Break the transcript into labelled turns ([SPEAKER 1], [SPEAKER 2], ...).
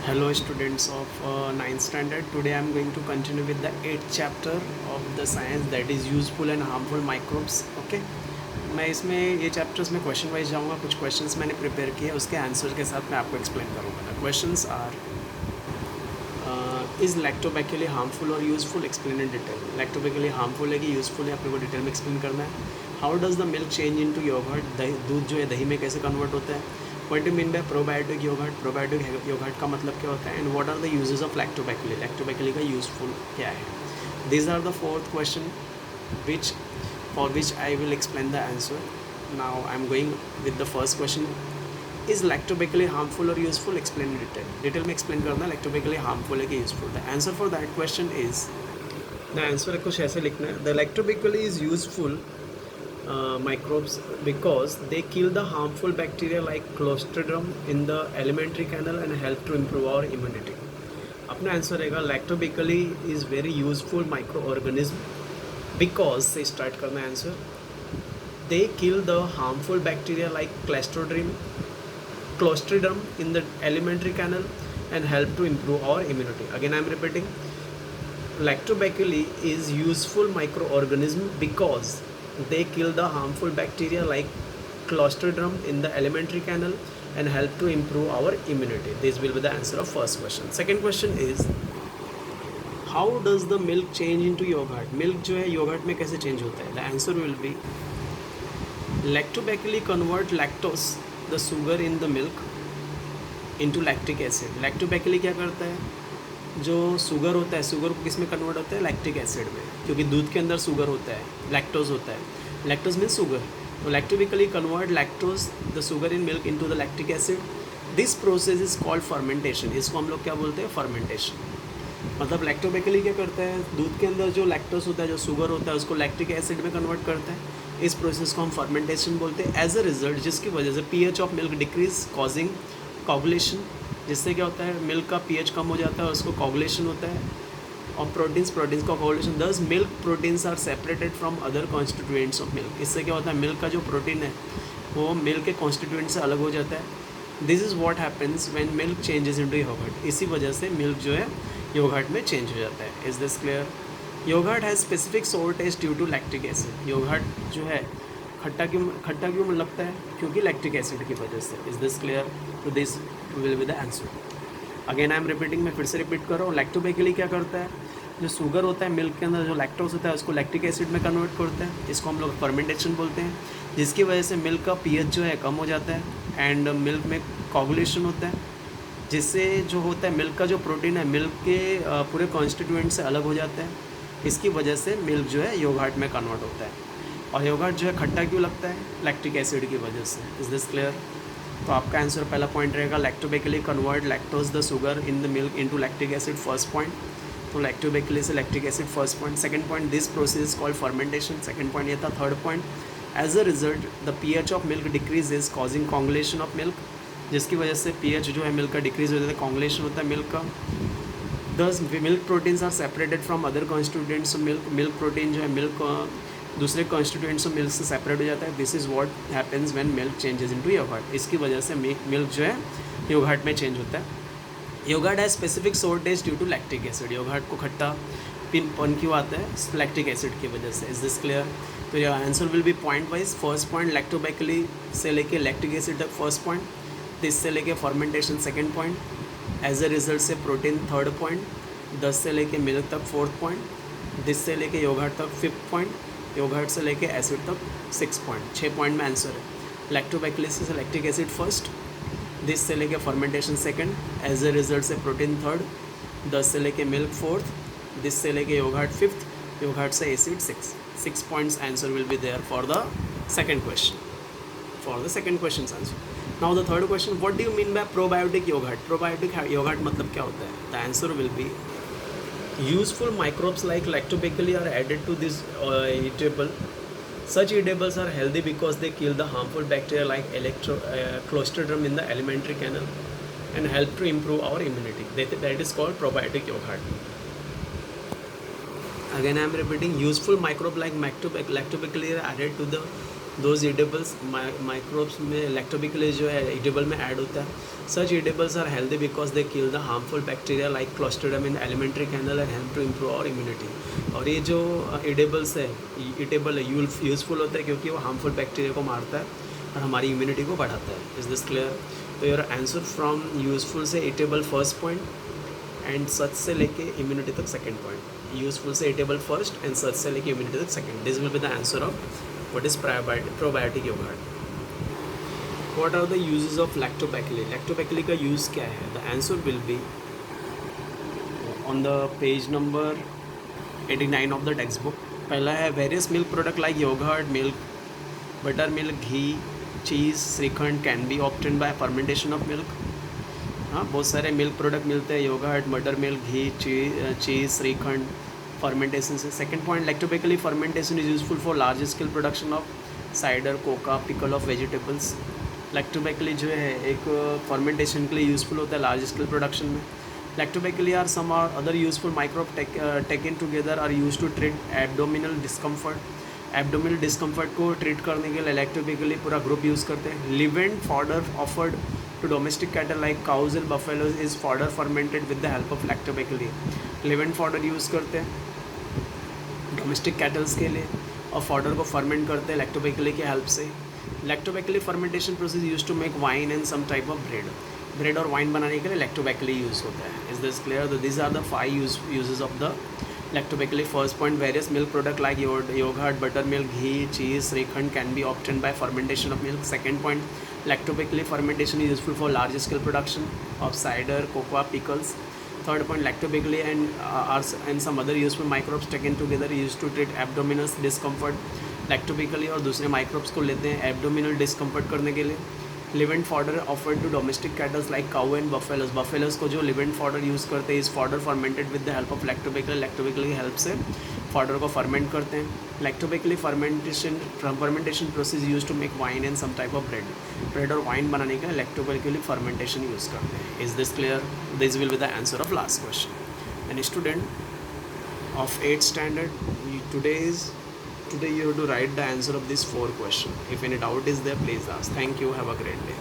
[SPEAKER 1] Hello students of 9th standard. Today I am going to continue with the 8th chapter of the science, that is useful and harmful microbes. Okay, मैं इसमें ये chapters में question wise जाऊँगा. कुछ questions मैंने prepare किए, उसके answer के साथ मैं आपको एक्सप्लेन करूँगा. The questions are, is lactobacilli harmful और useful? Explain in detail. Lactobacilli harmful है कि यूज़फुल है, अपने को डिटेल में एक्सप्लेन करना है. How does the milk change into yogurt? दूध जो है दही में कैसे कन्वर्ट होता है. What do mean by probiotic yogurt? Probiotic yogurt का मतलब क्या होता है. And what are the uses of lactobacilli? Lactobacilli का यूजफुल क्या है. These are the fourth question which for which I will explain the answer. Now I am going with the first question. Is lactobacilli harmful और useful? Explain in detail में explain करना है lactobacilli harmful है कि useful. The answer for that question is, the answer कुछ ऐसे लिखना है. The lactobacilli is useful microbes because they kill the harmful bacteria like Clostridium in the alimentary canal and help to improve our immunity. अपना answer रहेगा lactobacilli is very useful microorganism because से start करना है answer. they kill the harmful bacteria like Clostridium in the alimentary canal and help to improve our immunity. Again I am repeating, lactobacilli is useful microorganism because they kill the harmful bacteria like Clostridium in the alimentary canal and help to improve our immunity. This will be the answer of first question. Second question is, how does the milk change into yogurt? Milk जो है yogurt में कैसे change होता है. The answer will be, lactobacilli convert lactose, the sugar in the milk, into lactic acid. lactobacilli क्या करता है, जो शुगर होता है, शुगर को किस में कन्वर्ट होता है, लैक्टिक एसिड में, क्योंकि दूध के अंदर शुगर होता है, लैक्टोज होता है. Lactose mean sugar. तो lactobacilli convert lactose the sugar in milk into the lactic acid. This process is called fermentation. इसको हम लोग क्या बोलते हैं, फर्मेंटेशन. मतलब लैक्टोबैक्यूली क्या करता है, दूध के अंदर जो लैक्टोज होता है, जो शुगर होता है, उसको लैक्टिक एसिड में कन्वर्ट करता है. इस प्रोसेस को हम फर्मेंटेशन बोलते हैं. एज अ रिजल्ट, जिसकी वजह से pH of milk decrease causing coagulation. जिससे क्या होता है, मिल्क का पीएच कम हो जाता है, उसको कोगुलेशन होता है. और प्रोटीन्स का coagulation. Thus milk proteins are separated from other constituents of milk. इससे क्या होता है, मिल्क का जो प्रोटीन है वो मिल्क के कॉन्स्टिट्यूएंट से अलग हो जाता है. This is what happens when milk changes into yogurt. इसी वजह से मिल्क जो है योगर्ट में चेंज हो जाता है. Is this clear? Yogurt has specific sour taste due to lactic acid. Yogurt जो है खट्टा क्यों लगता है, क्योंकि लैक्टिक एसिड की वजह से. Is this clear? तो this will be the answer. Again I am repeating, मैं फिर से रिपीट कर रहा हूँ. लैक्टोबैक्यूली क्या करता है, जो शुगर होता है मिल्क के अंदर, जो लैक्टोज होता है, उसको लैक्टिक एसिड में कन्वर्ट करता है. इसको हम लोग फर्मेंटेशन बोलते हैं. जिसकी वजह से मिल्क का पीएच जो है कम हो जाता है एंड मिल्क में कोगुलेशन होता है. जिससे जो होता है मिल्क का जो प्रोटीन है मिल्क के पूरे कॉन्स्टिट्यूएंट से अलग हो जाता है. इसकी वजह से मिल्क जो है योगर्ट में कन्वर्ट होता है. और योगर्ट जो है खट्टा क्यों लगता है, लैक्टिक एसिड की वजह से. Is this clear? तो आपका आंसर पहला पॉइंट रहेगा, lactobacilli convert lactose the sugar in the milk into lactic acid. First point. तो लैक्टोबैक्यूली से lactic acid first point. Second point, this process is called fermentation. Second point ये था. Third point, as a result the pH of milk decrease is causing coagulation of milk. जिसकी वजह से pH जो है milk का decrease हो जाता है, कोगुलेशन होता है मिल्क का. Thus milk proteins are separated from other constituents of milk. Milk protein जो है मिल्क दूसरे कॉन्स्टिट्यूएंट्स ऑफ मिल्क से सेपरेट हो जाता है. This is what happens when milk changes into yogurt. इसकी वजह से मिल्क जो है योगर्ट में चेंज होता है. Yogurt has specific sour taste due to lactic acid. Yogurt को खट्टा पिन क्यों आता है, लैक्टिक एसिड की वजह से. Is this clear? तो your answer will be point wise. First point lactobacilli से लेके लैक्टिक एसिड तक फर्स्ट पॉइंट. दिस से लेके fermentation second point. As a result से प्रोटीन थर्ड पॉइंट. 10 से लेके मिल्क तक फोर्थ पॉइंट. दिस से लेके योगर्ट तक फिफ्थ पॉइंट. योगर्ट से लेके एसिड तक 6 पॉइंट. 6 पॉइंट में आंसर है. लैक्टोबैक्यूली से लैक्टिक एसिड फर्स्ट. दिस से लेके fermentation second. As a result से प्रोटीन थर्ड. 10 से लेके मिल्क फोर्थ. दिस से लेके योगर्ट फिफ्थ. योगर्ट से acid 6 points. Answer will be there for the second question. For the second question answer. Now the third question, what do you mean by probiotic yogurt? Probiotic yogurt मतलब क्या होता है? The answer will be, useful microbes like lactobacilli are added to this eatable. Such eatables are healthy because they kill the harmful bacteria like Clostridium in the alimentary canal and help to improve our immunity. That is called probiotic yogurt. Again I am repeating, useful microbe like lactobacilli are added to the those edibles microbes में lactobacillus जो है edible में add होता है. Such edibles are healthy because they kill the harmful bacteria like clostridium in alimentary canal and help to improve our immunity. और ये जो ईडेबल्स है, ईटेबल है, यूजफुल होता है क्योंकि वो हार्मफुल बैक्टीरिया को मारता है और हमारी इम्यूनिटी को बढ़ाता है. Is this clear? तो योर आंसर फ्रॉम यूजफुल से eatable first point and such से लेके इम्यूनिटी तक सेकंड पॉइंट. यूजफुल से ईटेबल फर्स्ट एंड सच से लेके इम्यूनिटी तक second. This will be the answer of what is probiotic yogurt. What are the uses of lactobacilli? Lactobacilli का use क्या है? The answer will be on the page number 89 of the textbook. पहला है various milk product like yogurt, milk, buttermilk, ghee, cheese, shrikhand can be obtained by fermentation of milk. हाँ, बहुत सारे milk product मिलते हैं, yogurt, butter milk, ghee, cheese, shrikhand, fermentation से. Second point, lactobacilli fermentation is useful for large scale production of cider, coca, pickle of vegetables. Lactobacilli जो है एक fermentation के लिए यूजफुल होता है लार्ज स्केल प्रोडक्शन में. Lactobacilli are some are other useful microbe taken together are use to treat abdominal discomfort. Abdominal discomfort को treat करने के लिए लैक्टोबैसिलि पूरा ग्रुप यूज़ करते हैं. Leavened fodder offered to domestic cattle like cows and buffaloes is fodder fermented with the help of lactobacilli. Leivand fodder use करते हैं domestic kettles के लिए और फॉडर को फर्मेंट करते हैं लैक्टोबैसिलि के हेल्प से. Lactobacilli fermentation process use to make wine and some type of bread. Bread और वाइन बनाने के लिए लैक्टोबैसिलि यूज़ होता है. Is this clear? तो this are the 5 uses of the lactobacilli. First point, various milk product like yogurt, buttermilk, ghee, cheese, shrikhand can be obtained by fermentation of milk. Second point, lactobacilli fermentation is useful for large scale production of cider, cocoa, pickles. Third point, lactobacilli and some other useful microbes taken together used to treat abdominal discomfort. lactobacilli और दूसरे microbes को लेते हैं abdominal discomfort करने के लिए. Leavened fodder offered to domestic cattles like cow and buffaloes. Buffaloes को जो लिवेंट फॉडर यूज़ करते हैं, इस fodder fermented with the help of lactobacilli. Lactobacilli की हेल्प से फॉडर को फर्मेंट करते हैं. Lactobacilli fermentation process use to make wine and some type of bread. Bread और वाइन बनाने के लिए लैक्टोबैसिलि फर्मेंटेशन यूज़ करते हैं. Is this clear? This will be the answer of last question. An student of 8th standard, today you have to write the answer of these 4 questions. If any doubt is there, please ask. Thank you. Have a great day.